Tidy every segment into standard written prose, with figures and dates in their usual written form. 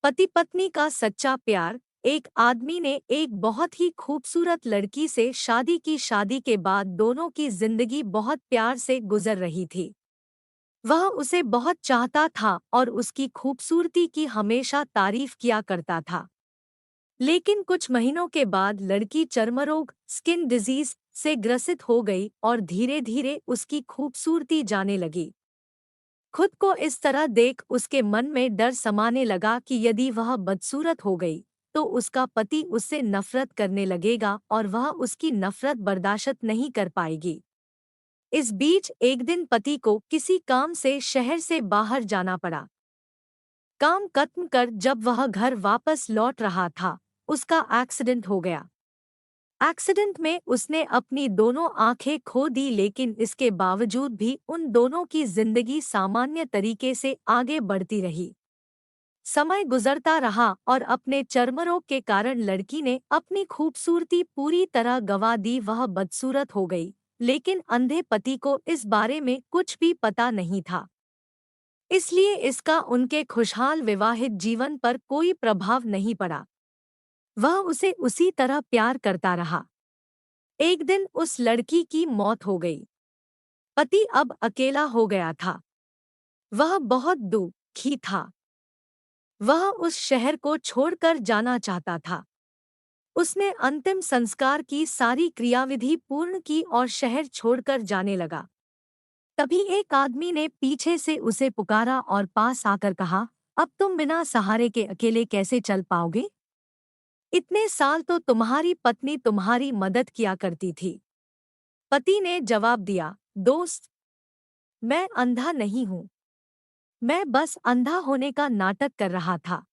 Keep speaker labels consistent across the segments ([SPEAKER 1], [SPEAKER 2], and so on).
[SPEAKER 1] पति पत्नी का सच्चा प्यार। एक आदमी ने एक बहुत ही खूबसूरत लड़की से शादी की। शादी के बाद दोनों की जिंदगी बहुत प्यार से गुजर रही थी। वह उसे बहुत चाहता था और उसकी खूबसूरती की हमेशा तारीफ किया करता था। लेकिन कुछ महीनों के बाद लड़की चर्मरोग स्किन डिजीज से ग्रसित हो गई और धीरे धीरे उसकी खूबसूरती जाने लगी। खुद को इस तरह देख उसके मन में डर समाने लगा कि यदि वह बदसूरत हो गई तो उसका पति उससे नफरत करने लगेगा और वह उसकी नफरत बर्दाश्त नहीं कर पाएगी। इस बीच एक दिन पति को किसी काम से शहर से बाहर जाना पड़ा। काम खत्म कर जब वह घर वापस लौट रहा था, उसका एक्सीडेंट हो गया। एक्सीडेंट में उसने अपनी दोनों आंखें खो दी, लेकिन इसके बावजूद भी उन दोनों की जिंदगी सामान्य तरीके से आगे बढ़ती रही। समय गुजरता रहा और अपने चर्मरोग के कारण लड़की ने अपनी खूबसूरती पूरी तरह गंवा दी। वह बदसूरत हो गई, लेकिन अंधे पति को इस बारे में कुछ भी पता नहीं था। इसलिए इसका उनके खुशहाल विवाहित जीवन पर कोई प्रभाव नहीं पड़ा। वह उसे उसी तरह प्यार करता रहा। एक दिन उस लड़की की मौत हो गई। पति अब अकेला हो गया था। वह बहुत दुखी था। वह उस शहर को छोड़कर जाना चाहता था। उसने अंतिम संस्कार की सारी क्रियाविधि पूर्ण की और शहर छोड़कर जाने लगा। तभी एक आदमी ने पीछे से उसे पुकारा और पास आकर कहा, अब तुम बिना सहारे के अकेले कैसे चल पाओगे? इतने साल तो तुम्हारी पत्नी तुम्हारी मदद किया करती थी। पति ने जवाब दिया, दोस्त, मैं अंधा नहीं हूँ। मैं बस अंधा होने का नाटक कर रहा था।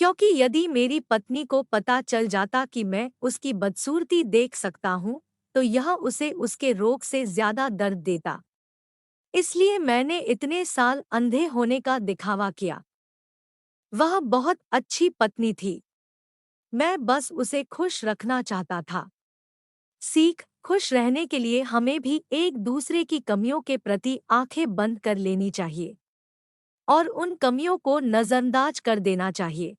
[SPEAKER 1] क्योंकि यदि मेरी पत्नी को पता चल जाता कि मैं उसकी बदसूरती देख सकता हूँ, तो यह उसे उसके रोग से ज्यादा दर्द देता। इसलिए मैंने इतने साल अंधे होने का दिखावा किया। वह बहुत अच्छी पत्नी थी। मैं बस उसे खुश रखना चाहता था। सीख, खुश रहने के लिए हमें भी एक दूसरे की कमियों के प्रति आंखें बंद कर लेनी चाहिए और उन कमियों को नजरअंदाज कर देना चाहिए।